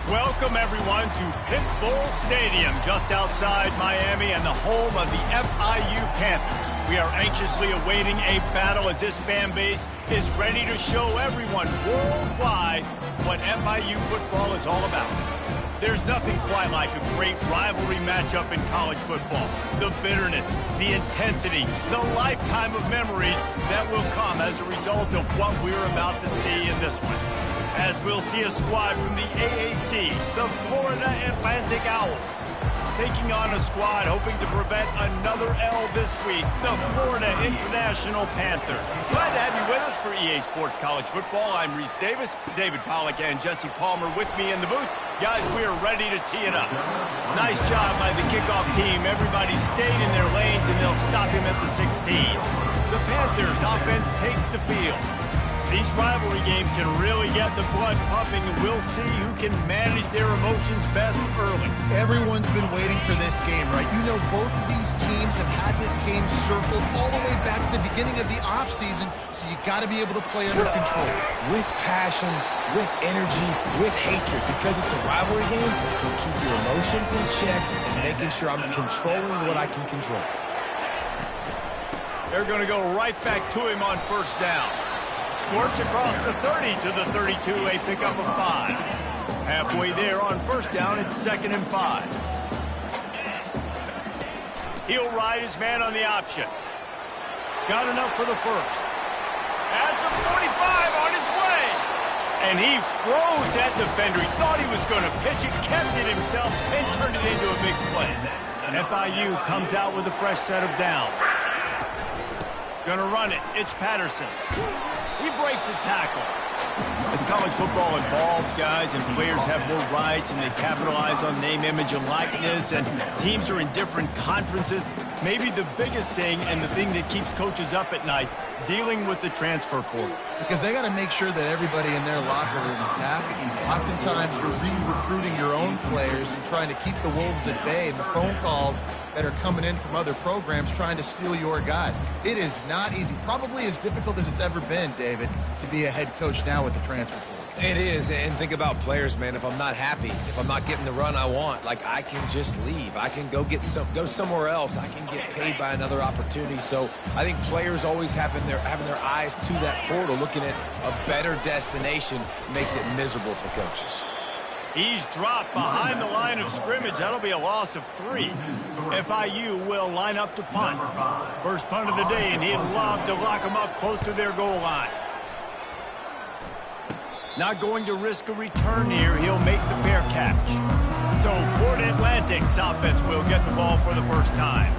Welcome, everyone, to Pit Bull Stadium, just outside Miami and the home of the FIU Panthers. We are anxiously awaiting a battle as this fan base is ready to show everyone worldwide what FIU football is all about. There's nothing quite like a great rivalry matchup in college football. The bitterness, the intensity, the lifetime of memories that will come as a result of what we're about to see in this one. As we'll see a squad from the AAC, the Florida Atlantic Owls, taking on a squad hoping to prevent another L this week, the Florida International Panthers. Glad to have you with us for EA Sports College Football. I'm Reese Davis, David Pollack, and Jesse Palmer with me in the booth. Guys, we are ready to tee it up. Nice job by the kickoff team. Everybody stayed in their lanes, and they'll stop him at the 16. The Panthers' offense takes the field. These rivalry games can really get the blood pumping, and we'll see who can manage their emotions best early. Everyone's been waiting for this game, right? You know, both of these teams have had this game circled all the way back to the beginning of the offseason, so you got to be able to play under control. With passion, with energy, with hatred, because it's a rivalry game, you keep your emotions in check and making sure I'm controlling what I can control. They're going to go right back to him on first down. Squirts across the 30 to the 32, a pickup of 5. Halfway there on first down, it's 2nd and 5. He'll ride his man on the option. Got enough for the first. At the 45 on his way. And he froze that defender. He thought he was going to pitch it, kept it himself, and turned it into a big play. FIU comes out with a fresh set of downs. Gonna run it. It's Patterson. He breaks a tackle. As college football evolves, guys, and players have more rights and they capitalize on name, image, and likeness, and teams are in different conferences, maybe the biggest thing and the thing that keeps coaches up at night, dealing with the transfer portal. Because they got to make sure that everybody in their locker room is happy. Oftentimes, you're re-recruiting your own players and trying to keep the wolves at bay, and the phone calls that are coming in from other programs trying to steal your guys. It is not easy. Probably as difficult as it's ever been, David, to be a head coach now with the transfer portal. It is, and think about players, man. If I'm not happy, if I'm not getting the run I want, like, I can just leave. I can go somewhere else. I can get paid by another opportunity. So I think players always having their eyes to that portal, looking at a better destination, makes it miserable for coaches. He's dropped behind the line of scrimmage. That'll be a loss of 3. FIU will line up to punt. First punt of the day, and he'd love to lock them up close to their goal line. Not going to risk a return here. He'll make the fair catch. So Florida Atlantic's offense will get the ball for the first time.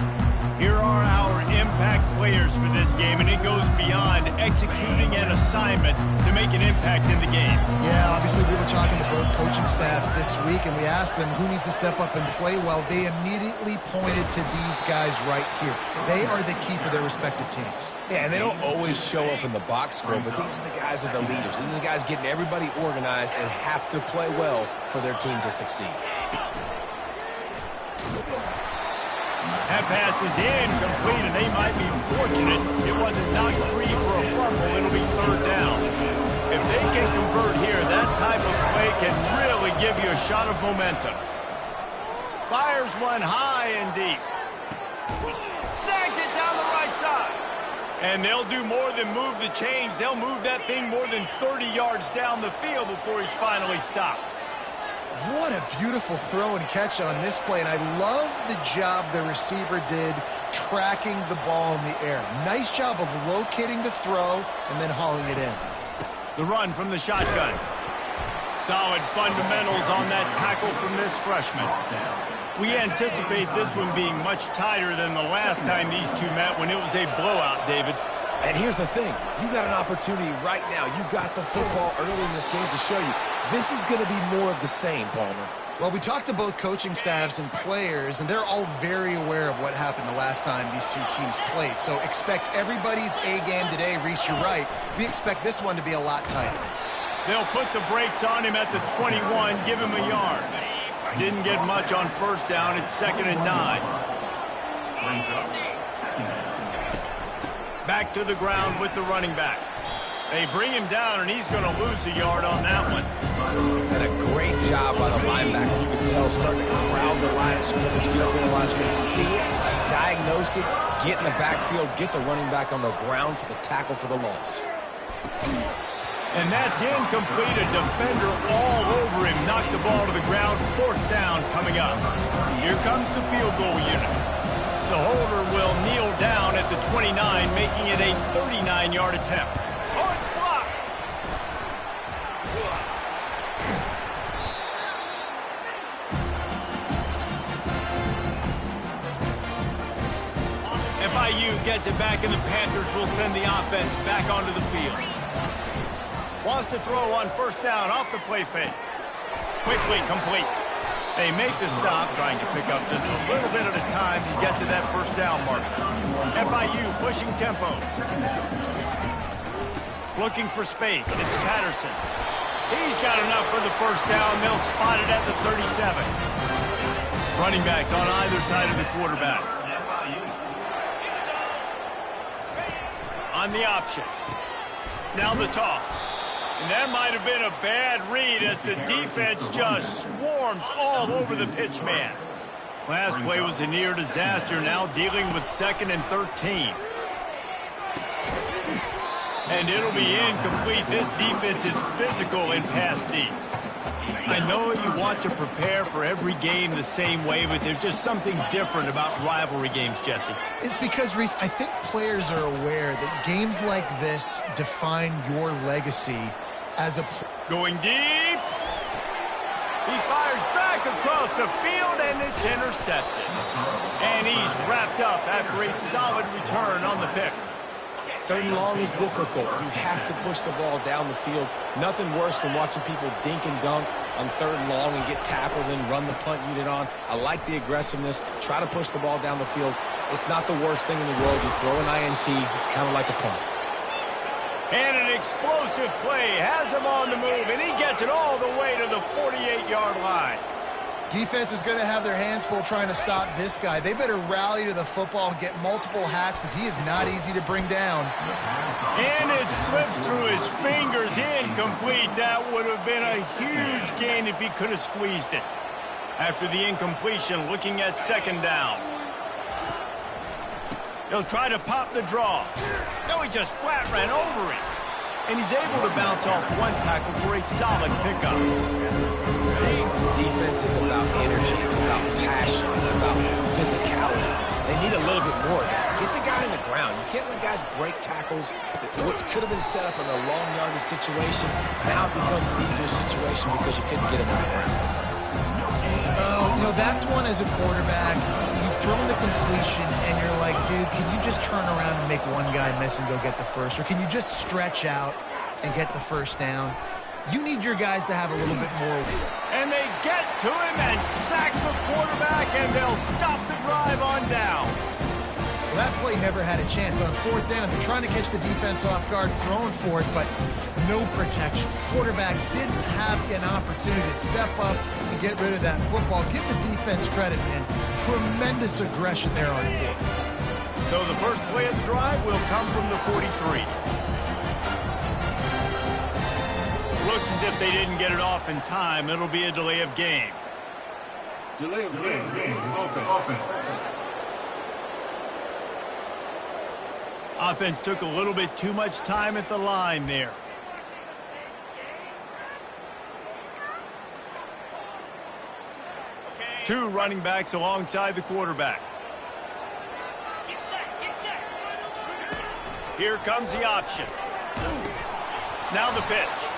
Here are our impact players for this game, and it goes beyond executing an assignment to make an impact in the game. Yeah, obviously we were talking to both coaching staffs this week, and we asked them who needs to step up and play well. They immediately pointed to these guys right here. They are the key for their respective teams. Yeah, and they don't always show up in the box score, but these are the guys that are the leaders. These are the guys getting everybody organized and have to play well for their team to succeed. That pass is incomplete, and they might be fortunate it wasn't knocked free for a fumble. It'll be 3rd down. If they can convert here, that type of play can really give you a shot of momentum. Fires one high and deep. Snags it down the right side. And they'll do more than move the chains. They'll move that thing more than 30 yards down the field before he's finally stopped. What a beautiful throw and catch on this play, and I love the job the receiver did tracking the ball in the air. Nice job of locating the throw and then hauling it in. The run from the shotgun. Solid fundamentals on that tackle from this freshman. We anticipate this one being much tighter than the last time these two met when it was a blowout, David. And here's the thing. You got an opportunity right now. You got the football early in this game to show you. This is going to be more of the same, Palmer. Well, we talked to both coaching staffs and players, and they're all very aware of what happened the last time these two teams played. So expect everybody's A game today. Reese, you're right. We expect this one to be a lot tighter. They'll put the brakes on him at the 21, give him a yard. Didn't get much on first down. It's 2nd and 9. Back to the ground with the running back. They bring him down, and he's going to lose a yard on that one. And a great job by the linebacker. You can tell starting to crowd the line of scrimmage, get up in the line of scrimmage, see it, diagnose it, get in the backfield, get the running back on the ground for the tackle for the loss. And that's incomplete. A defender all over him. Knocked the ball to the ground. 4th down coming up. Here comes the field goal unit. The holder will kneel down at the 29, making it a 39-yard attempt. Oh, it's blocked. FIU gets it back, and the Panthers will send the offense back onto the field. Wants to throw on 1st down off the play fake. Quickly complete. They make the stop, trying to pick up just a little bit at a time to get to that 1st down marker. FIU pushing tempo. Looking for space. It's Patterson. He's got enough for the 1st down. They'll spot it at the 37. Running backs on either side of the quarterback. On the option. Now the toss. And that might have been a bad read as the defense just swarms all over the pitch man. Last play was a near disaster, now dealing with 2nd and 13. And it'll be incomplete. This defense is physical in pass deep. I know you want to prepare for every game the same way, but there's just something different about rivalry games, Jesse. It's because, Reese, I think players are aware that games like this define your legacy as a going deep. He fires back across the field, and it's intercepted. And he's wrapped up after a solid return on the pick. 3rd and long is difficult. You have to push the ball down the field. Nothing worse than watching people dink and dunk on 3rd and long and get tackled and run the punt unit on. I like the aggressiveness. Try to push the ball down the field. It's not the worst thing in the world. You throw an INT, it's kind of like a punt. And an explosive play has him on the move, and he gets it all the way to the 48-yard line. Defense is going to have their hands full trying to stop this guy. They better rally to the football and get multiple hats because he is not easy to bring down. And it slips through his fingers, incomplete. That would have been a huge gain if he could have squeezed it. After the incompletion, looking at 2nd down. He'll try to pop the draw. No, he just flat ran over it. And he's able to bounce off 1 tackle for a solid pickup. Defense is about energy. It's about passion. It's about physicality. They need a little bit more of that. Get the guy in the ground. You can't let guys break tackles. What could have been set up in a long yardage situation, now it becomes an easier situation because you couldn't get him on the ground. Oh, you know, that's one as a quarterback. You've thrown the completion, and you're like, dude, can you just turn around and make one guy miss and go get the 1st? Or can you just stretch out and get the 1st down? You need your guys to have a little bit more. And they get to him and sack the quarterback, and they'll stop the drive on down. Well, that play never had a chance. On 4th down, they're trying to catch the defense off guard, throwing for it, but no protection. Quarterback didn't have an opportunity to step up and get rid of that football. Give the defense credit, man. Tremendous aggression there on 4th. So the first play of the drive will come from the 43. Looks as if they didn't get it off in time. It'll be a delay of game. Delay of game. Offense. Offense took a little bit too much time at the line there. Two running backs alongside the quarterback. Here comes the option. Now the pitch.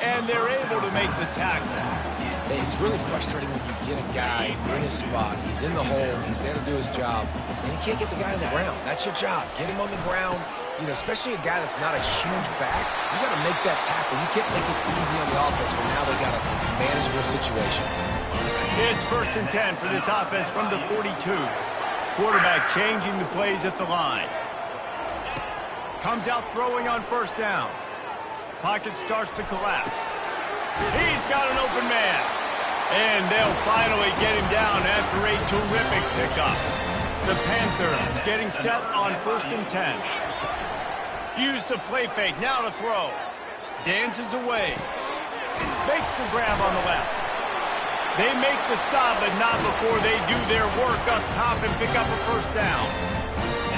And they're able to make the tackle. It's really frustrating when you get a guy in his spot. He's in the hole. He's there to do his job. And you can't get the guy on the ground. That's your job. Get him on the ground. You know, especially a guy that's not a huge back. You got to make that tackle. You can't make it easy on the offense when now they got a manageable situation. It's 1st and 10 for this offense from the 42. Quarterback changing the plays at the line. Comes out throwing on 1st down. Pocket starts to collapse. He's got an open man. And they'll finally get him down after a terrific pickup. The Panthers getting set on 1st and 10. Use the play fake, now to throw. Dances away. Makes the grab on the left. They make the stop, but not before they do their work up top and pick up a first down.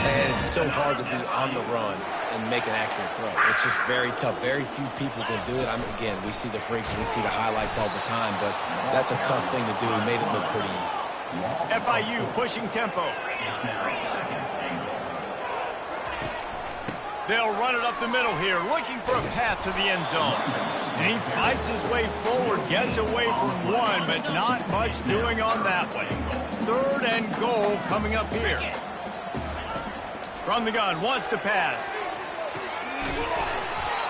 And it's so hard to be on the run and make an accurate throw. It's just very tough. Very few people can do it. I mean, again, we see the freaks and we see the highlights all the time, but that's a tough thing to do. He made it look pretty easy. FIU pushing tempo. They'll run it up the middle here, looking for a path to the end zone. And he fights his way forward, gets away from one, but not much doing on that one. 3rd and goal coming up here. From the gun, wants to pass.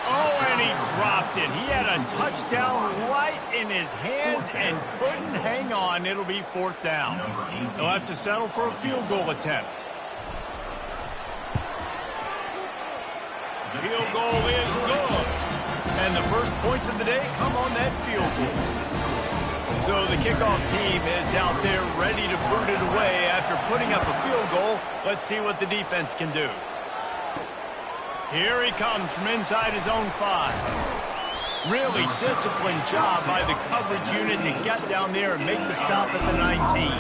Oh, and he dropped it. He had a touchdown right in his hands and couldn't hang on. It'll be 4th down. He'll have to settle for a field goal attempt. Field goal is good. And the first points of the day come on that field goal. So the kickoff team is out there ready to boot it away after putting up a field goal. Let's see what the defense can do. Here he comes from inside his own 5. Really disciplined job by the coverage unit to get down there and make the stop at the 19.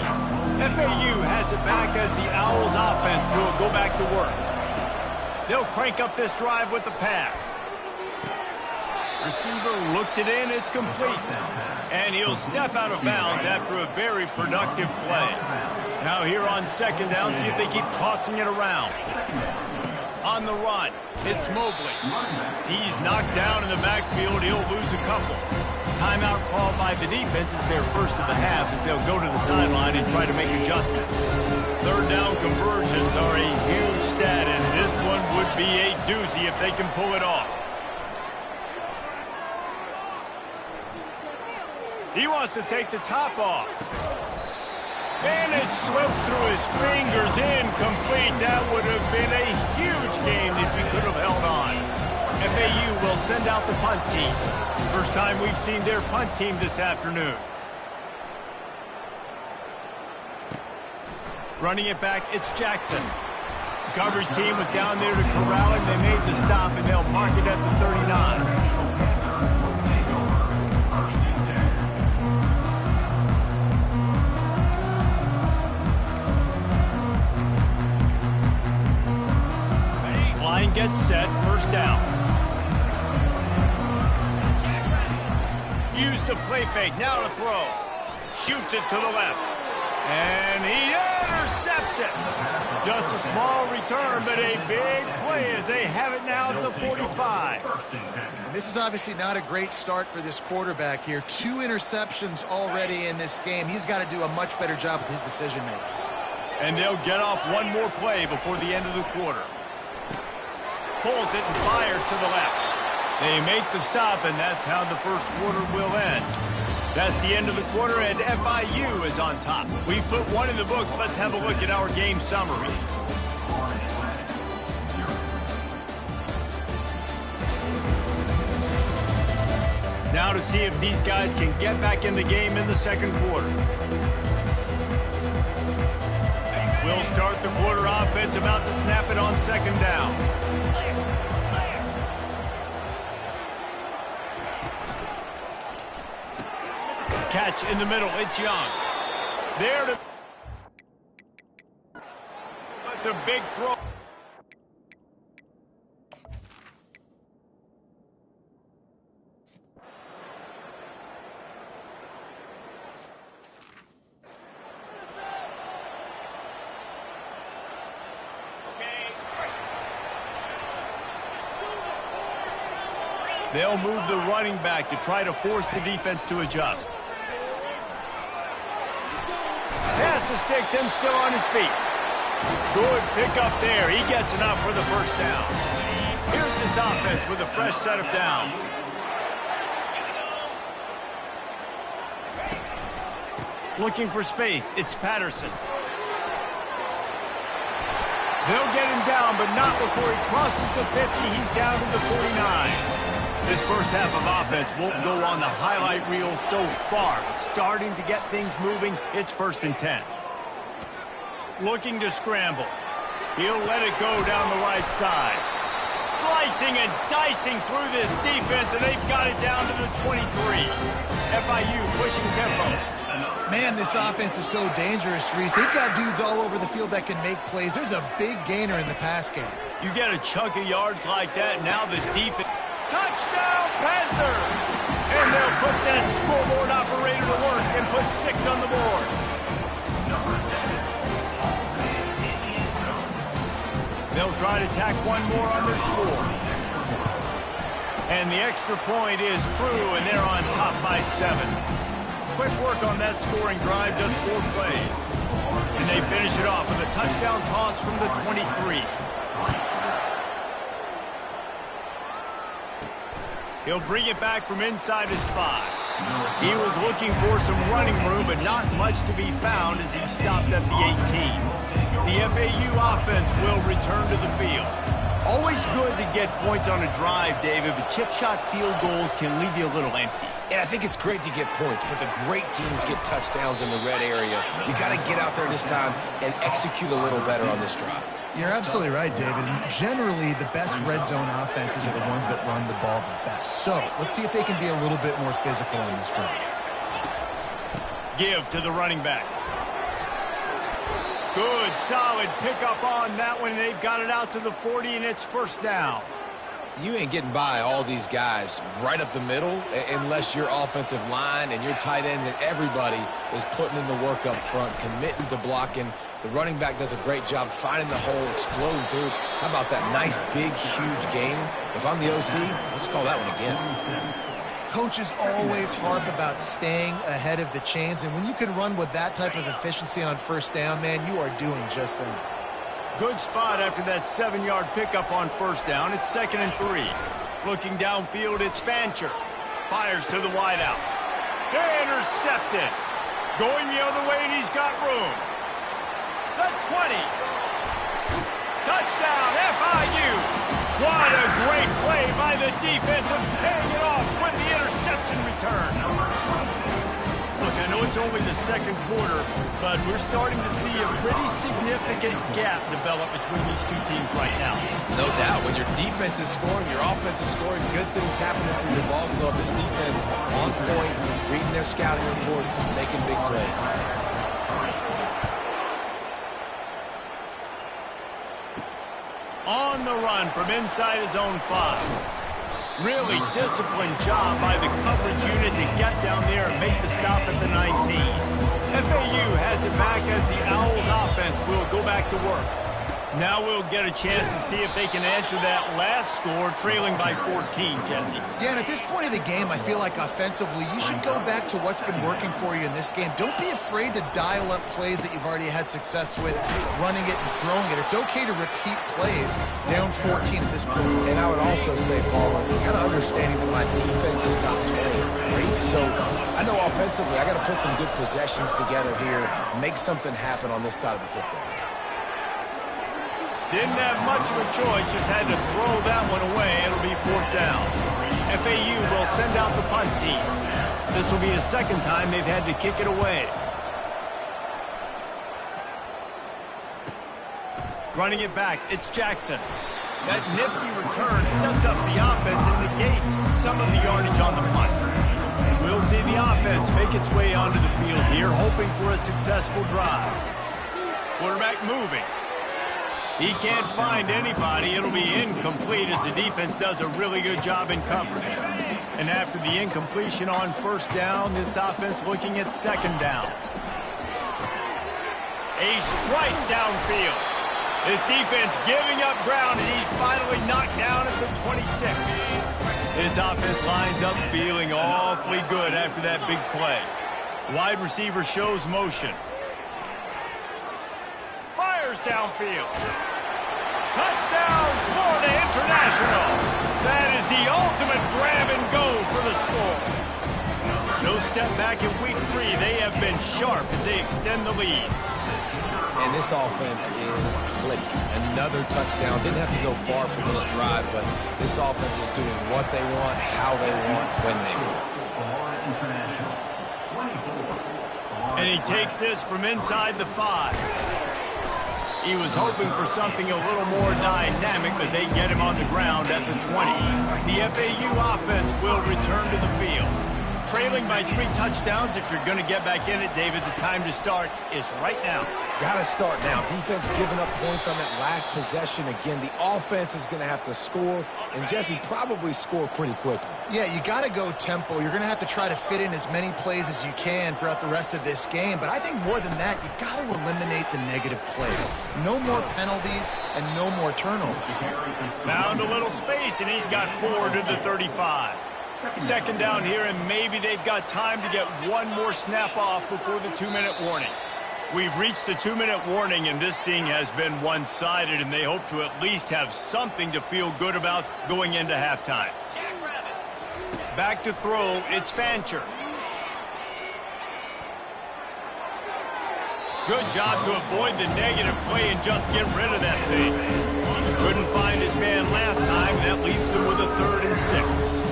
FAU has it back as the Owls offense will go back to work. They'll crank up this drive with the pass. Receiver looks it in, it's complete. And he'll step out of bounds after a very productive play. Now here on 2nd down, see if they keep tossing it around. On the run, it's Mobley. He's knocked down in the backfield. He'll lose a couple. Timeout called by the defense is their first of the half as they'll go to the sideline and try to make adjustments. 3rd down conversions are a huge stat, and this one would be a doozy if they can pull it off. He wants to take the top off. And it slips through his fingers, incomplete. That would have been a huge game if he could have held on. FAU will send out the punt team. First time we've seen their punt team this afternoon. Running it back, it's Jackson. The coverage team was down there to corral him. They made the stop, and they'll mark it at the 39. Gets set, first down. Use the play fake, now to throw. Shoots it to the left. And he intercepts it. Just a small return, but a big play as they have it now at the 45. And this is obviously not a great start for this quarterback here. 2 interceptions already in this game. He's got to do a much better job with his decision-making. And they'll get off one more play before the end of the quarter. Pulls it and fires to the left. They make the stop, and that's how the first quarter will end. That's the end of the quarter, and FIU is on top. We put one in the books. Let's have a look at our game summary. Now to see if these guys can get back in the game in the second quarter. We'll start the quarter offense, about to snap it on 2nd down. Catch in the middle, it's Young. There to... But the big throw. They'll move the running back to try to force the defense to adjust. Pass the sticks and still on his feet. Good pickup there. He gets enough for the first down. Here's his offense with a fresh set of downs. Looking for space. It's Patterson. They'll get him down, but not before he crosses the 50. He's down to the 49. This first half of offense won't go on the highlight reel so far, but starting to get things moving, it's 1st and 10. Looking to scramble. He'll let it go down the right side. Slicing and dicing through this defense, and they've got it down to the 23. FIU pushing tempo. Man, this offense is so dangerous, Reese. They've got dudes all over the field that can make plays. There's a big gainer in the pass game. You get a chunk of yards like that, now the defense. Touchdown, Panthers! And they'll put that scoreboard operator to work and put 6 on the board. They'll try to tack one more on their score. And the extra point is true, and they're on top by 7. Quick work on that scoring drive, just 4 plays. And they finish it off with a touchdown toss from the 23. He'll bring it back from inside his 5. He was looking for some running room, but not much to be found as he stopped at the 18. The FAU offense will return to the field. Always good to get points on a drive, David, but chip shot field goals can leave you a little empty. And I think it's great to get points, but the great teams get touchdowns in the red area. You got to get out there this time and execute a little better on this drive. You're absolutely right, David. And generally, the best red zone offenses are the ones that run the ball the best. So let's see if they can be a little bit more physical on this drive. Give to the running back. Good, solid pickup on that one. They've got it out to the 40, and it's first down. You ain't getting by all these guys right up the middle unless your offensive line and your tight ends and everybody is putting in the work up front, committing to blocking. The running back does a great job finding the hole, exploding through. How about that nice, big, huge gain? If I'm the OC, let's call that one again. Coaches always harp about staying ahead of the chains, and when you can run with that type of efficiency on first down, man, you are doing just that. Good spot after that 7-yard pickup on first down. It's 2nd and 3. Looking downfield, it's Fancher. Fires to the wideout. Intercepted. Going the other way, and he's got room. The 20. Touchdown, FIU. What a great play by the defense and paying it off with the interception return. Look, I know it's only the second quarter, but we're starting to see a pretty significant gap develop between these two teams right now. No doubt. When your defense is scoring, your offense is scoring, good things happening for your ball club. This defense on point, reading their scouting report, making big plays. On the run from inside his own 5. Really disciplined job by the coverage unit to get down there and make the stop at the 19. FAU has it back as the Owls offense will go back to work. Now we'll get a chance to see if they can answer that last score, trailing by 14, Jesse. Yeah, and at this point of the game, I feel like offensively, you should go back to what's been working for you in this game. Don't be afraid to dial up plays that you've already had success with, running it and throwing it. It's okay to repeat plays down 14 at this point. And I would also say, Paul, kind of understanding that my defense is not playing great, so I know offensively I got to put some good possessions together here, make something happen on this side of the football. Didn't have much of a choice, just had to throw that one away. It'll be 4th down. FAU will send out the punt team. This will be the second time they've had to kick it away. Running it back, it's Jackson. That nifty return sets up the offense and negates some of the yardage on the punt. We'll see the offense make its way onto the field here, hoping for a successful drive. Quarterback moving. He can't find anybody. It'll be incomplete as the defense does a really good job in coverage. And after the incompletion on first down, this offense looking at 2nd down. A strike downfield. This defense giving up ground as he's finally knocked down at the 26. This offense lines up feeling awfully good after that big play. Wide receiver shows motion. Downfield. Touchdown, Florida International. That is the ultimate grab and go for the score. No step back in week 3. They have been sharp as they extend the lead. And this offense is clicking. Another touchdown. Didn't have to go far for this drive, but this offense is doing what they want, how they want, when they want. And he takes this from inside the 5. He was hoping for something a little more dynamic, but they get him on the ground at the 20. The FAU offense will return to the field. Trailing by 3 touchdowns, if you're going to get back in it, David, the time to start is right now. Got to start now. Defense giving up points on that last possession. Again, the offense is going to have to score, and Jesse probably score pretty quickly. Yeah, you got to go tempo. You're going to have to try to fit in as many plays as you can throughout the rest of this game. But I think more than that, you got to eliminate the negative plays. No more penalties and no more turnovers. Found a little space, and he's got 4 to the 35. Second down here, and maybe they've got time to get one more snap off before the 2-minute warning. We've reached the 2-minute warning, and this thing has been one-sided, and they hope to at least have something to feel good about going into halftime. Back to throw, it's Fancher. Good job to avoid the negative play and just get rid of that thing. Couldn't find his man last time, and that leaves them with a 3rd and 6.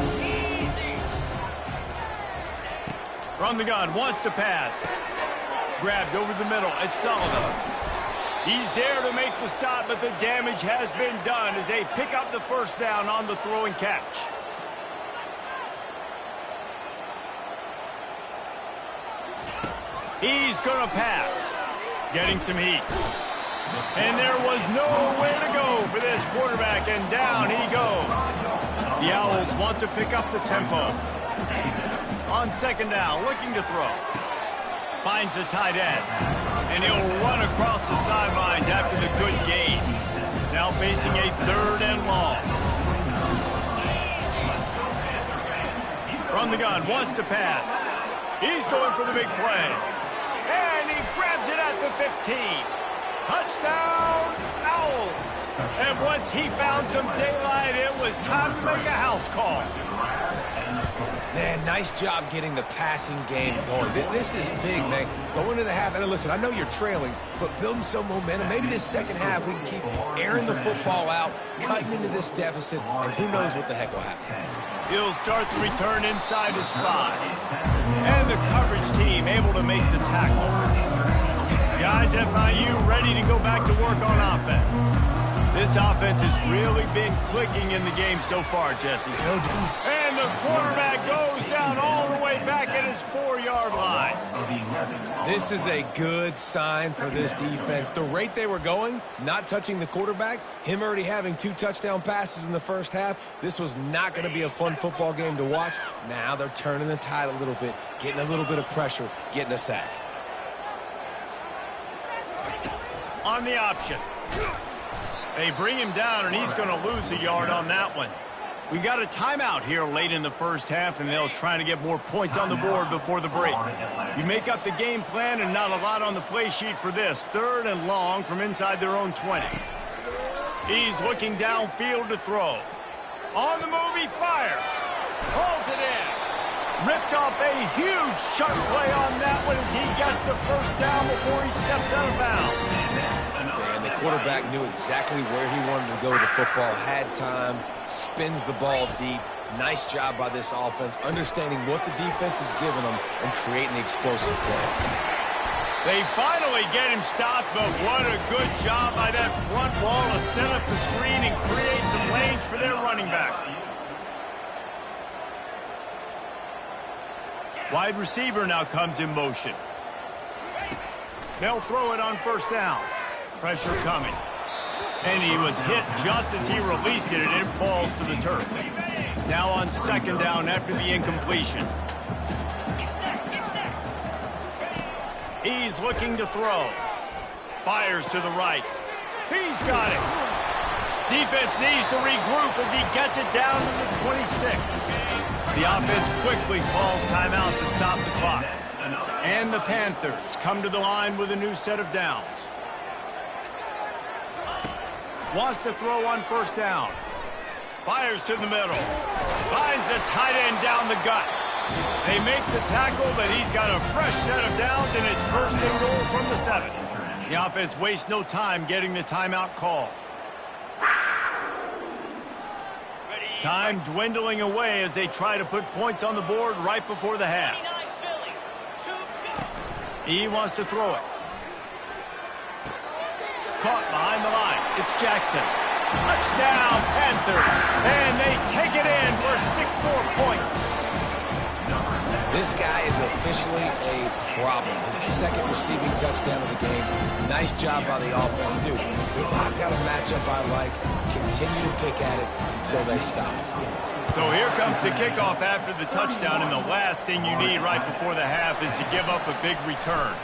From the gun, wants to pass. Grabbed over the middle, it's Sullivan. He's there to make the stop, but the damage has been done as they pick up the first down on the throw and catch. He's going to pass. Getting some heat. And there was nowhere to go for this quarterback, and down he goes. The Owls want to pick up the tempo. On second down, looking to throw. Finds the tight end. And he'll run across the sidelines after the good gain. Now facing a 3rd and long. From the gun, wants to pass. He's going for the big play. And he grabs it at the 15. Touchdown, Owls. And once he found some daylight, it was time to make a house call. Man, nice job getting the passing game going. This is big, man. Going into the half, and listen, I know you're trailing, but building some momentum. Maybe this second half we can keep airing the football out, cutting into this deficit, and who knows what the heck will happen. He'll start the return inside his 5. And the coverage team able to make the tackle. Guys, FIU ready to go back to work on offense. This offense has really been clicking in the game so far, Jesse. And the quarterback goes down all the way back at his 4-yard line. This is a good sign for this defense. The rate they were going, not touching the quarterback, him already having 2 touchdown passes in the first half, this was not going to be a fun football game to watch. Now they're turning the tide a little bit, getting a little bit of pressure, getting a sack. On the option. They bring him down, and he's going to lose a yard on that one. We got a timeout here late in the first half, and they'll try to get more points on the board before the break. You make up the game plan, and not a lot on the play sheet for this. 3rd and long from inside their own 20. He's looking downfield to throw. On the move, he fires. Pulls it in. Ripped off a huge sharp play on that one as he gets the first down before he steps out of bounds. And the quarterback knew exactly where he wanted to go with the football, had time, spins the ball deep. Nice job by this offense, understanding what the defense is giving them and creating the explosive play. They finally get him stopped, but what a good job by that front wall to set up the screen and create some lanes for their running back. Wide receiver now comes in motion. They'll throw it on first down. Pressure coming. And he was hit just as he released it, and it falls to the turf. Now on second down after the incompletion. He's looking to throw. Fires to the right. He's got it. Defense needs to regroup as he gets it down to the 26. The offense quickly calls timeout to stop the clock. And the Panthers come to the line with a new set of downs. Wants to throw on first down. Fires to the middle. Finds a tight end down the gut. They make the tackle, but he's got a fresh set of downs, and it's first and goal from the 7. The offense wastes no time getting the timeout call. Time dwindling away as they try to put points on the board right before the half. He wants to throw it. Caught behind the line. It's Jackson. Touchdown, Panthers. And they take it in for 6 more points. This guy is officially a problem. His second receiving touchdown of the game. Nice job by the offense. Dude, if I've got a matchup I like, continue to pick at it until they stop. So here comes the kickoff after the touchdown, and the last thing you need right before the half is to give up a big return.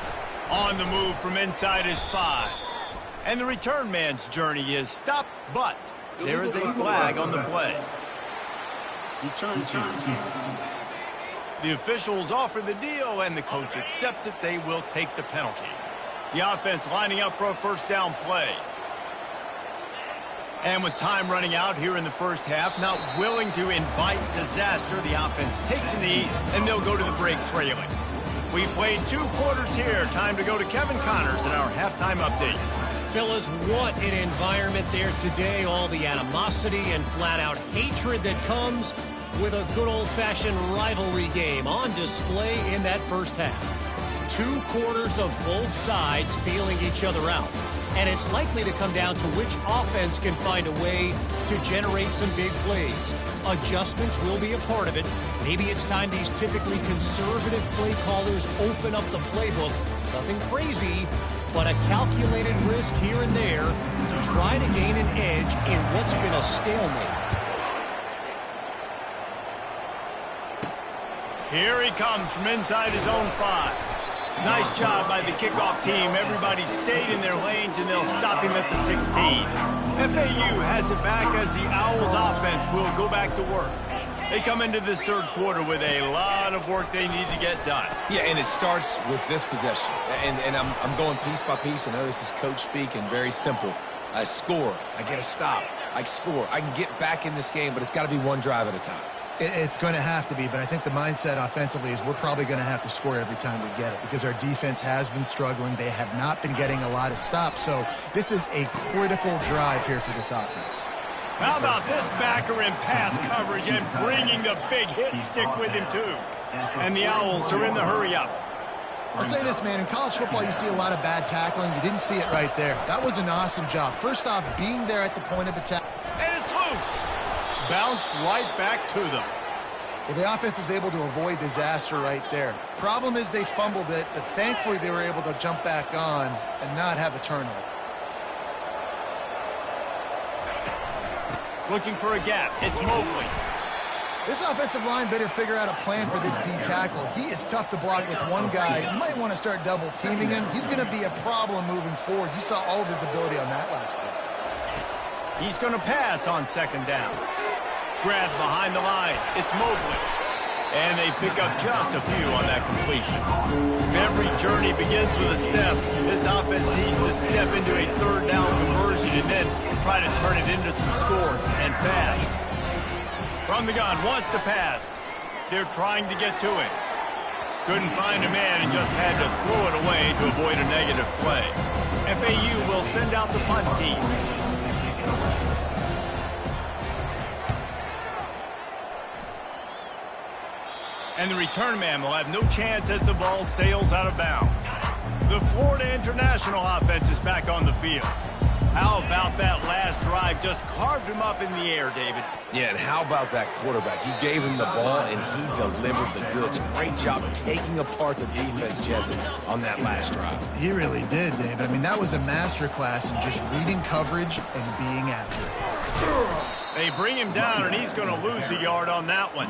On the move from inside his 5. And the return man's journey is stopped, but there is a flag on the play. Return team. The officials offer the deal, and the coach accepts it. They will take the penalty. The offense lining up for a first down play. And with time running out here in the first half, not willing to invite disaster, the offense takes a knee, and they'll go to the break trailing. We played 2 quarters here. Time to go to Kevin Connors in our halftime update. Fellas, what an environment there today. All the animosity and flat-out hatred that comes with a good old-fashioned rivalry game on display in that first half. 2 quarters of both sides feeling each other out. And it's likely to come down to which offense can find a way to generate some big plays. Adjustments will be a part of it. Maybe it's time these typically conservative play callers open up the playbook. Nothing crazy, but a calculated risk here and there to try to gain an edge in what's been a stalemate. Here he comes from inside his own 5. Nice job by the kickoff team. Everybody stayed in their lanes, and they'll stop him at the 16. FAU has it back as the Owls offense will go back to work. They come into this third quarter with a lot of work they need to get done. Yeah, and it starts with this possession. And I'm going piece by piece. I know this is coach speak and very simple. I score. I get a stop. I score. I can get back in this game, but it's got to be one drive at a time. It's going to have to be, but I think the mindset offensively is we're probably going to have to score every time we get it because our defense has been struggling. They have not been getting a lot of stops, so this is a critical drive here for this offense. How about this backer in pass coverage and bringing the big hit stick with him, too? And the Owls are in the hurry-up. I'll say this, man. In college football, you see a lot of bad tackling. You didn't see it right there. That was an awesome job. First off, being there at the point of attack. And it's loose. Bounced right back to them. Well, the offense is able to avoid disaster right there. Problem is they fumbled it, but thankfully they were able to jump back on and not have a turnover. Looking for a gap. It's Mobley. This offensive line better figure out a plan for this D tackle. He is tough to block with one guy. You might want to start double teaming him. He's going to be a problem moving forward. You saw all of his ability on that last play. He's going to pass on second down. Grab behind the line. It's Mobley. And they pick up just a few on that completion. If every journey begins with a step, this offense needs to step into a third down conversion and then try to turn it into some scores, and fast. From the gun, wants to pass. They're trying to get to it. Couldn't find a man and just had to throw it away to avoid a negative play. FAU will send out the punt team. And the return man will have no chance as the ball sails out of bounds. The Florida International offense is back on the field. How about that last drive? Just carved him up in the air, David. Yeah, and how about that quarterback? You gave him the ball, and he delivered the goods. Great job taking apart the defense, Jesse, on that last drive. He really did, David. I mean, that was a masterclass in just reading coverage and being accurate. They bring him down, and he's going to lose a yard on that one.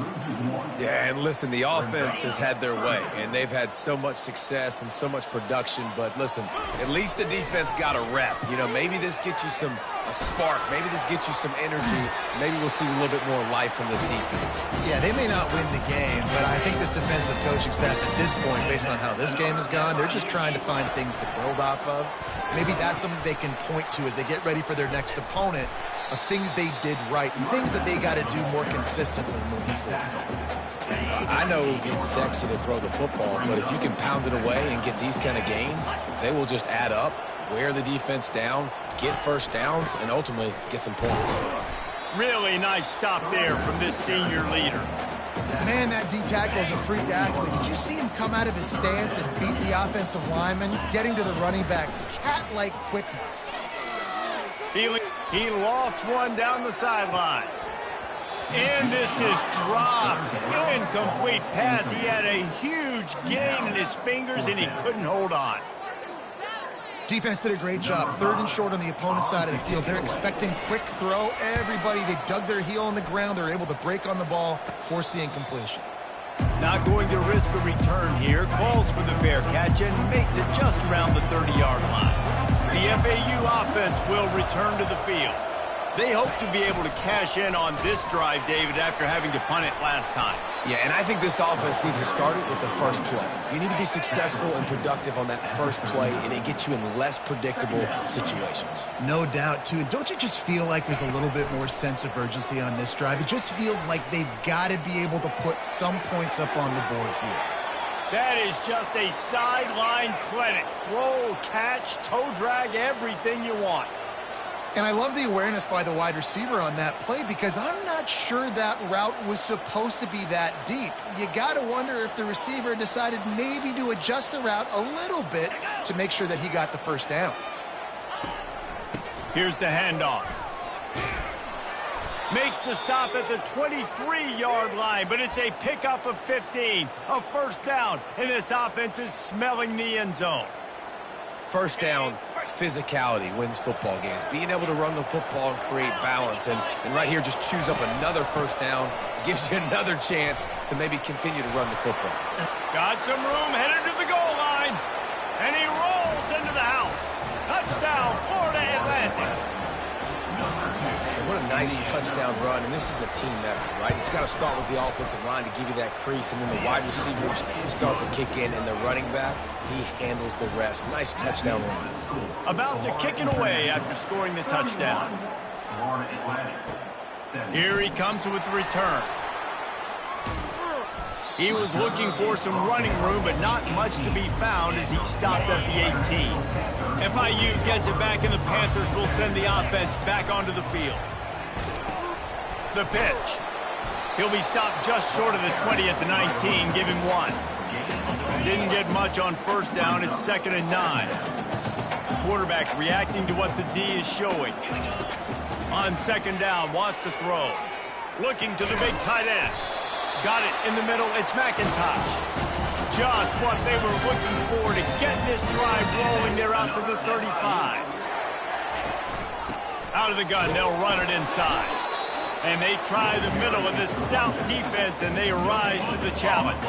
Yeah, and listen, the offense has had their way, and they've had so much success and so much production. But listen, at least the defense got a rep. You know, maybe this gets you a spark. Maybe this gets you some energy. Maybe we'll see a little bit more life from this defense. Yeah, they may not win the game, but I think this defensive coaching staff at this point, based on how this game has gone, they're just trying to find things to build off of. Maybe that's something they can point to as they get ready for their next opponent, of things they did right and things that they got to do more consistently moving forward. I know it's sexy to throw the football, but if you can pound it away and get these kind of gains, they will just add up, wear the defense down, get first downs, and ultimately get some points. Really nice stop there from this senior leader. Man, that D tackle is a freak athlete. Did you see him come out of his stance and beat the offensive lineman, getting to the running back? Cat-like quickness. He lofts one down the sideline. And this is dropped. Incomplete pass. He had a huge gain in his fingers, and he couldn't hold on. Defense did a great job. 3rd and short on the opponent's side of the field. They're expecting quick throw. Everybody, they dug their heel on the ground. They're able to break on the ball, force the incompletion. Not going to risk a return here. Calls for the fair catch and makes it just around the 30-yard line. The FAU offense will return to the field. They hope to be able to cash in on this drive, David, after having to punt it last time. Yeah, and I think this offense needs to start it with the first play. You need to be successful and productive on that first play, and it gets you in less predictable situations. No doubt, too. Don't you just feel like there's a little bit more sense of urgency on this drive? It just feels like they've got to be able to put some points up on the board here. That is just a sideline clinic. Throw, catch, toe drag, everything you want. And I love the awareness by the wide receiver on that play because I'm not sure that route was supposed to be that deep. You got to wonder if the receiver decided maybe to adjust the route a little bit to make sure that he got the first down. Here's the handoff. Makes the stop at the 23-yard line, but it's a pickup of 15, a first down, and this offense is smelling the end zone. First down, physicality wins football games. Being able to run the football and create balance. And right here, just choose up another first down. Gives you another chance to maybe continue to run the football. Got some room, headed to the goal line. And he rolls into the house. Touchdown, Florida Atlantic. What a nice touchdown run, and this is a team effort, right? It's got to start with the offensive line to give you that crease, and then the wide receivers start to kick in, and the running back, he handles the rest. Nice touchdown run. About to kick it away after scoring the touchdown. Here he comes with the return. He was looking for some running room, but not much to be found as he stopped at the 18. FIU gets it back, and the Panthers will send the offense back onto the field. The pitch. He'll be stopped just short of the 20 at the 19. Give him 1. Didn't get much on first down. It's 2nd and 9. Quarterback reacting to what the D is showing. On 2nd down, wants to throw. Looking to the big tight end. Got it in the middle. It's McIntosh. Just what they were looking for to get this drive rolling. They're out to the 35. Out of the gun, they'll run it inside. And they try the middle of this stout defense, and they rise to the challenge.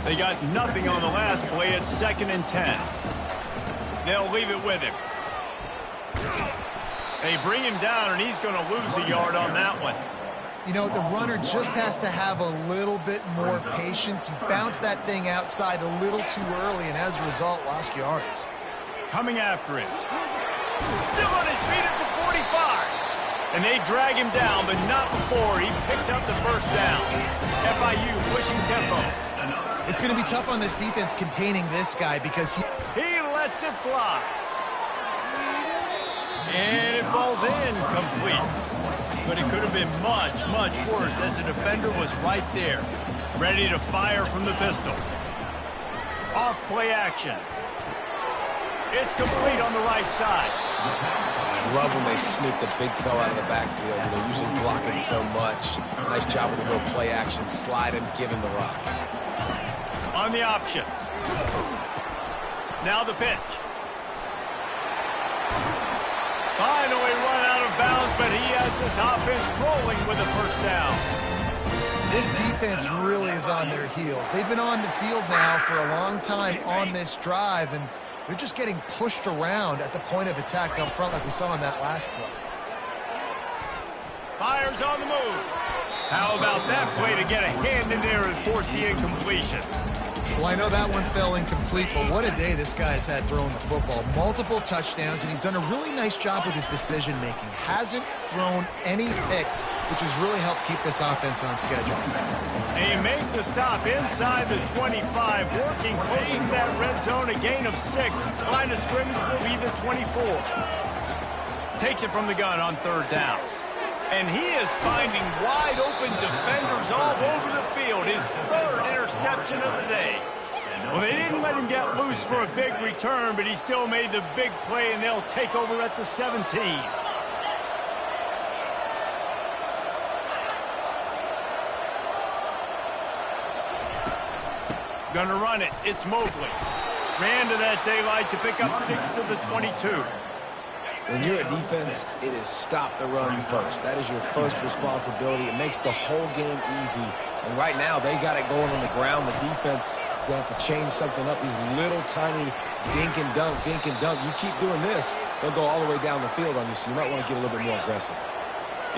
They got nothing on the last play. It's 2nd and 10. They'll leave it with him. They bring him down, and he's going to lose a yard on that one. You know, the runner just has to have a little bit more patience. He bounced that thing outside a little too early, and as a result, lost yards. Coming after him. Still on his feet at the 45. And they drag him down, but not before he picks up the first down. FIU pushing tempo. It's going to be tough on this defense containing this guy because he lets it fly. And it falls in complete. But it could have been much, much worse as the defender was right there, ready to fire from the pistol. Off play action. It's complete on the right side. I love when they sneak the big fella out of the backfield. You know, usually blocking so much. Nice job with the little play action, slide him, give him the rock. On the option. Now the pitch. Finally run out of bounds, but he has this offense rolling with a first down. This defense really is on their heels. They've been on the field now for a long time on this drive, and they're just getting pushed around at the point of attack up front like we saw in that last play. Fires on the move. How about that play to get a hand in there and force the incompletion? Well, I know that one fell incomplete, but what a day this guy's had throwing the football. Multiple touchdowns, and he's done a really nice job with his decision-making. Hasn't thrown any picks, which has really helped keep this offense on schedule. They make the stop inside the 25, working closer to that red zone, a gain of 6. Line of scrimmage will be the 24. Takes it from the gun on 3rd down. And he is finding wide-open defenders all over the field. His 3rd interception of the day. Well, they didn't let him get loose for a big return, but he still made the big play, and they'll take over at the 17. Gonna run it. It's Mobley. Ran to that daylight to pick up 6 to the 22. When you're a defense, it is stop the run first. That is your first responsibility. It makes the whole game easy. And right now, they got it going on the ground. The defense is going to have to change something up. These little tiny dink and dunk, dink and dunk. You keep doing this, they'll go all the way down the field on you, so you might want to get a little bit more aggressive.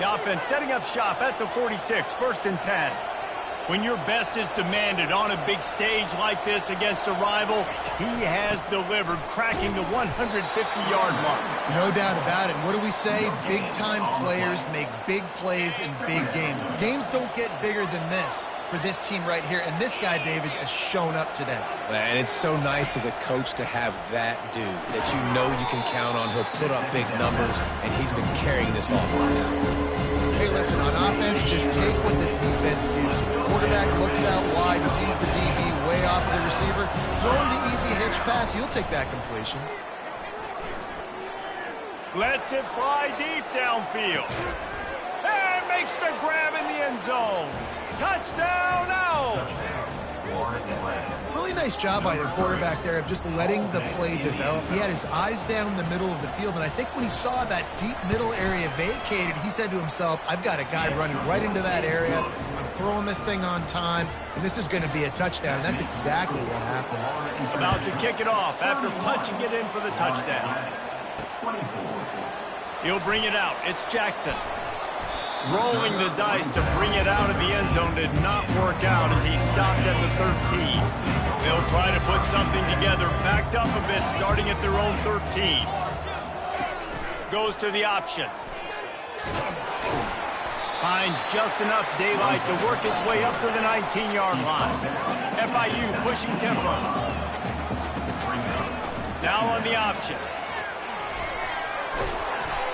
The offense setting up shop at the 46, 1st and 10. When your best is demanded on a big stage like this against a rival, he has delivered, cracking the 150-yard mark. No doubt about it. What do we say? Big-time players make big plays in big games. The games don't get bigger than this for this team right here, and this guy, David, has shown up today. And it's so nice as a coach to have that dude that you know you can count on. He'll put up big numbers, and he's been carrying this offense. Hey, listen, on offense, just take what the defense gives you. Quarterback looks out wide, he sees the DB way off the receiver. Throw him the easy hitch pass, he'll take that completion. Lets it fly deep downfield. And makes the grab in the end zone. Touchdown, Owls! Really nice job by the quarterback there of just letting the play develop. He had his eyes down the middle of the field, and I think when he saw that deep middle area vacated, he said to himself, I've got a guy running right into that area. I'm throwing this thing on time, and this is going to be a touchdown. And that's exactly what happened. About to kick it off after punching it in for the touchdown. He'll bring it out. It's Jackson. Rolling the dice to bring it out of the end zone did not work out as he stopped at the 13. They'll try to put something together, backed up a bit, starting at their own 13. Goes to the option. Finds just enough daylight to work his way up to the 19-yard line. FIU pushing tempo. Now on the option.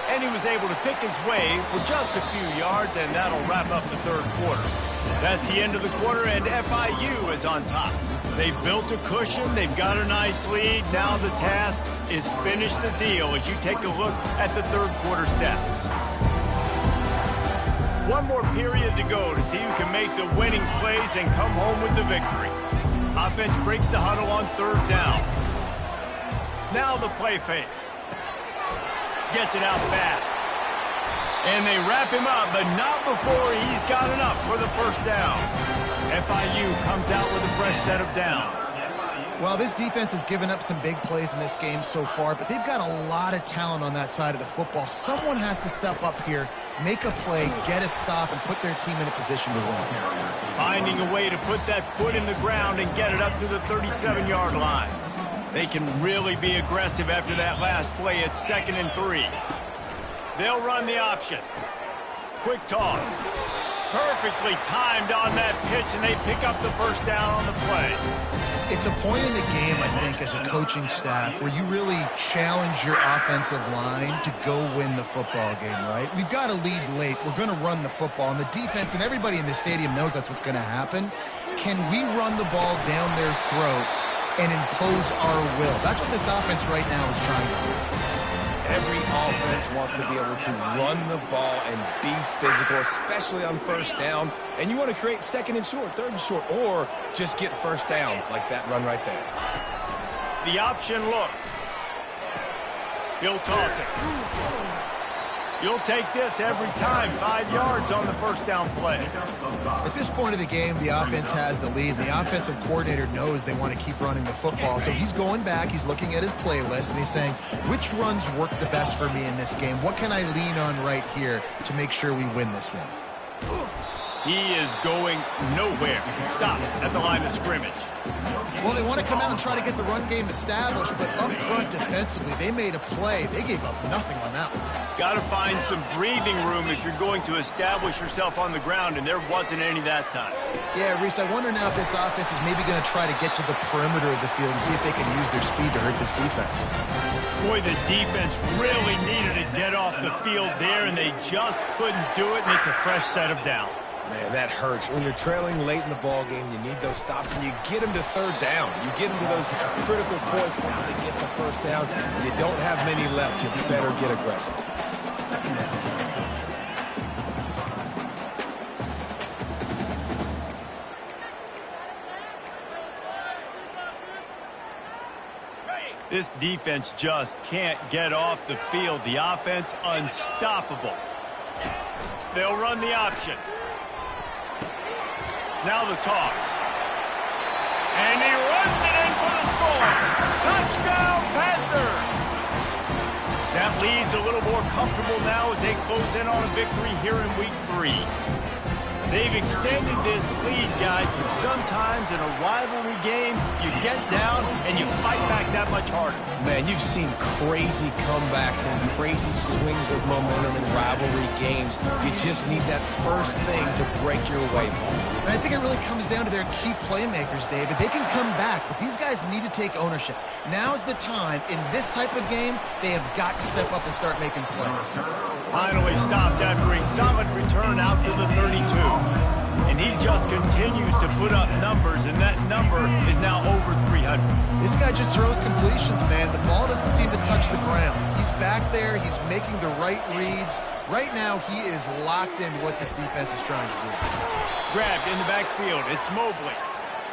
And he was able to pick his way for just a few yards, and that'll wrap up the third quarter. That's the end of the quarter, and FIU is on top. They've built a cushion. They've got a nice lead. Now the task is finish the deal as you take a look at the third quarter stats. One more period to go to see who can make the winning plays and come home with the victory. Offense breaks the huddle on 3rd down. Now the play fake. Gets it out fast. And they wrap him up, but not before he's got enough for the first down. FIU comes out with a fresh set of downs. Well, this defense has given up some big plays in this game so far, but they've got a lot of talent on that side of the football. Someone has to step up here, make a play, get a stop, and put their team in a position to win. Finding a way to put that foot in the ground and get it up to the 37-yard line. They can really be aggressive after that last play. It's 2nd and 3. They'll run the option. Quick toss. Perfectly timed on that pitch, and they pick up the first down on the play. It's a point in the game, I think, as a coaching staff, where you really challenge your offensive line to go win the football game, right? We've got to lead late. We're going to run the football, and the defense and everybody in the stadium knows that's what's going to happen. Can we run the ball down their throats and impose our will? That's what this offense right now is trying to do. Every offense wants to be able to run the ball and be physical, especially on first down. And you want to create 2nd and short, 3rd and short, or just get first downs like that run right there. The option look. He'll toss it. You'll take this every time. 5 yards on the first down play. At this point of the game, the offense has the lead. The offensive coordinator knows they want to keep running the football. So he's going back, he's looking at his playlist, and he's saying, which runs work the best for me in this game? What can I lean on right here to make sure we win this one? He is going nowhere. Stop at the line of scrimmage. Well, they want to come out and try to get the run game established, but up front defensively, they made a play. They gave up nothing on that one. Got to find some breathing room if you're going to establish yourself on the ground, and there wasn't any that time. Yeah, Reese, I wonder now if this offense is maybe going to try to get to the perimeter of the field and see if they can use their speed to hurt this defense. Boy, the defense really needed to get off the field there, and they just couldn't do it, and it's a fresh set of downs. Man, that hurts. When you're trailing late in the ball game, you need those stops, and you get them to 3rd down. You get them to those critical points. Now they get the first down. You don't have many left. You better get aggressive. This defense just can't get off the field. The offense unstoppable. They'll run the option. Now the toss. And he runs it in for the score. Touchdown, Panthers! That lead's a little more comfortable now as they close in on a victory here in Week 3. They've extended this lead, guys, but sometimes in a rivalry game, you get down and you fight back that much harder. Man, you've seen crazy comebacks and crazy swings of momentum in rivalry games. You just need that first thing to break your way, Paul. And I think it really comes down to their key playmakers, David. They can come back, but these guys need to take ownership. Now's the time. In this type of game, they have got to step up and start making plays. Finally stopped after a solid return out to the 32. And he just continues to put up numbers, and that number is now over 300. This guy just throws completions, man. The ball doesn't seem to touch the ground. He's back there. He's making the right reads. Right now, he is locked into what this defense is trying to do. Grabbed in the backfield. It's Mobley.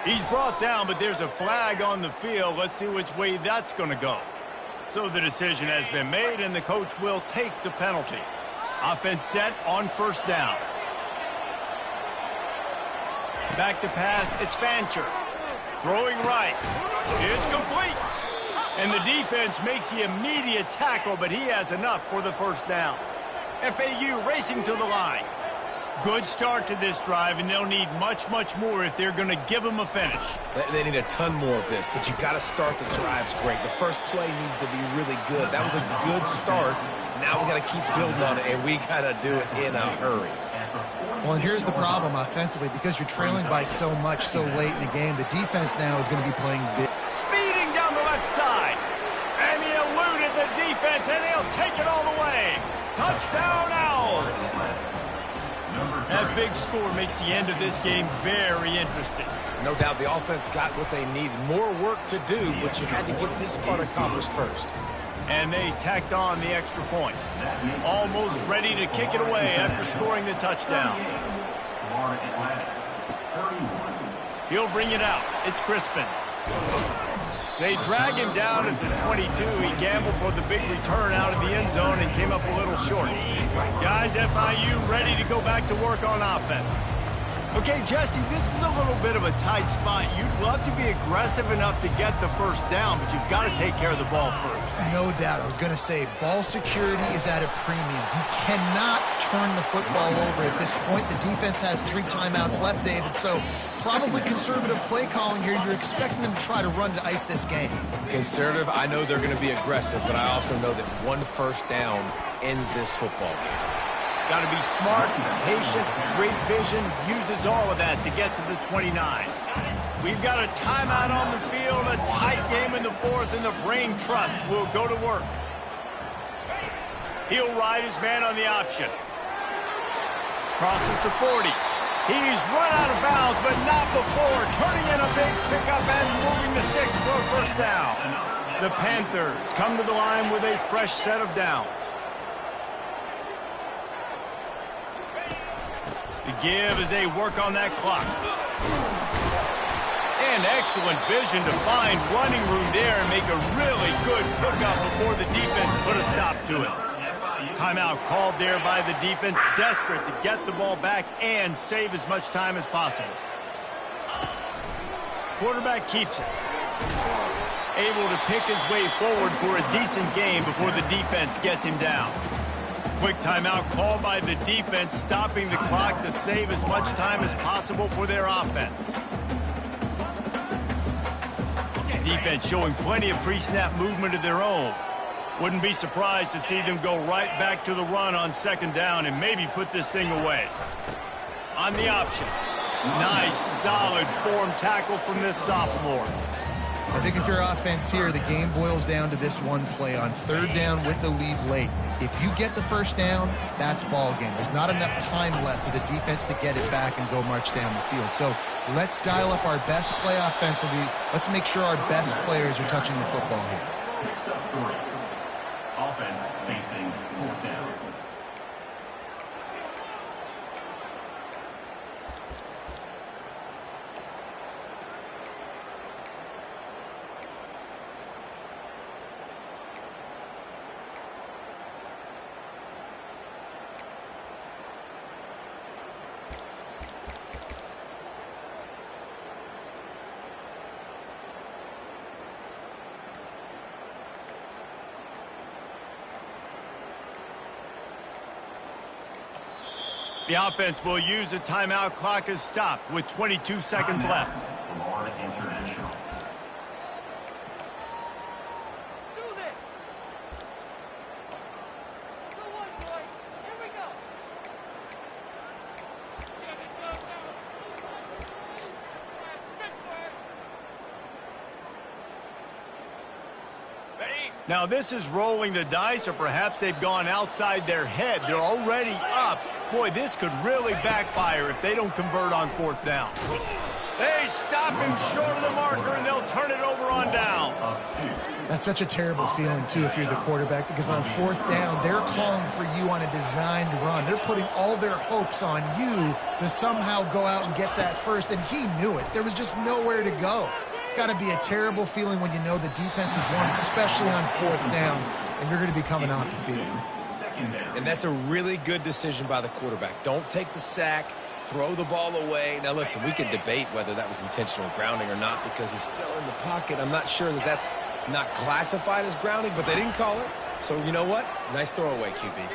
He's brought down, but there's a flag on the field. Let's see which way that's going to go. So the decision has been made, and the coach will take the penalty. Offense set on first down. Back to pass, it's Fancher. Throwing right. It's complete. And the defense makes the immediate tackle, but he has enough for the first down. FAU racing to the line. Good start to this drive, and they'll need much, much more if they're going to give them a finish. They need a ton more of this, but you got to start the drives great. The first play needs to be really good. That was a good start. Now we got to keep building on it, and we got to do it in a hurry. Well, and here's the problem offensively. Because you're trailing by so much so late in the game, the defense now is going to be playing big. Speeding down the left side. And he eluded the defense, and he'll take it all the way. Touchdown, Owls. That big score makes the end of this game very interesting. No doubt the offense got what they needed. More work to do, but you had to get this part accomplished first. And they tacked on the extra point. Almost ready to kick it away after scoring the touchdown. He'll bring it out. It's Crispin. They drag him down at the 22. He gambled for the big return out of the end zone and came up a little short. Guys, FIU ready to go back to work on offense. Okay, Justin, this is a little bit of a tight spot. You'd love to be aggressive enough to get the first down, but you've got to take care of the ball first. No doubt. I was going to say, ball security is at a premium. You cannot turn the football over at this point. The defense has 3 timeouts left, David, so probably conservative play calling here. You're expecting them to try to run to ice this game. Conservative, I know they're going to be aggressive, but I also know that one first down ends this football game. Got to be smart, patient, great vision, uses all of that to get to the 29. We've got a timeout on the field, a tight game in the fourth, and the brain trust will go to work. He'll ride his man on the option. Crosses to 40. He's run out of bounds, but not before. Turning in a big pickup and moving the sticks for a first down. The Panthers come to the line with a fresh set of downs. The give as they work on that clock. And excellent vision to find running room there and make a really good pickup before the defense put a stop to it. Timeout called there by the defense, desperate to get the ball back and save as much time as possible. Quarterback keeps it. Able to pick his way forward for a decent game before the defense gets him down. Quick timeout called by the defense, stopping the clock to save as much time as possible for their offense. Defense showing plenty of pre-snap movement of their own. Wouldn't be surprised to see them go right back to the run on second down and maybe put this thing away. On the option. Nice, solid form tackle from this sophomore. I think if you're offense here, the game boils down to this one play on third down with the lead late. If you get the first down, that's ball game. There's not enough time left for the defense to get it back and go march down the field. So let's dial up our best play offensively. Let's make sure our best players are touching the football here. Offense facing fourth down. The offense will use a timeout. Clock is stopped with 22 seconds left. Florida International. Now this is rolling the dice, or perhaps they've gone outside their head. They're already up. Boy, this could really backfire if they don't convert on fourth down. They stop him short of the marker, and they'll turn it over on down. That's such a terrible feeling, too, if you're the quarterback, because on fourth down, they're calling for you on a designed run. They're putting all their hopes on you to somehow go out and get that first, and he knew it. There was just nowhere to go. It's got to be a terrible feeling when you know the defense is won, especially on fourth down, and you're going to be coming off the field. And that's a really good decision by the quarterback. Don't take the sack. Throw the ball away. Now, listen, we can debate whether that was intentional grounding or not because he's still in the pocket. I'm not sure that that's not classified as grounding, but they didn't call it. So, you know what? Nice throwaway, QB.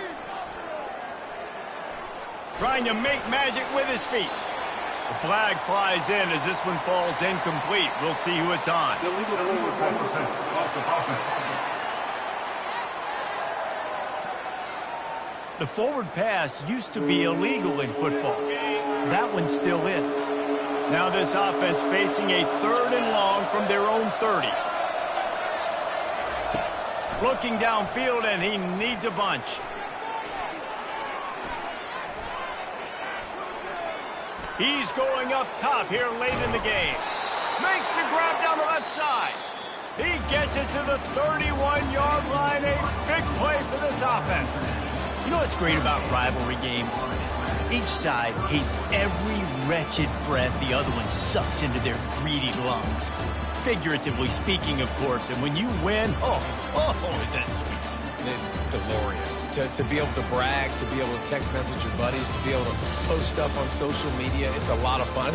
Trying to make magic with his feet. The flag flies in as this one falls incomplete. We'll see who it's on. The forward pass used to be illegal in football. That one still is. Now this offense facing a 3rd and long from their own 30. Looking downfield, and he needs a bunch. He's going up top here late in the game. Makes the grab down the left side. He gets it to the 31-yard line. A big play for this offense. You know what's great about rivalry games? Each side hates every wretched breath the other one sucks into their greedy lungs. Figuratively speaking, of course. And when you win, is that sweet. It's glorious. To be able to brag, to be able to text message your buddies, to be able to post stuff on social media, it's a lot of fun. I think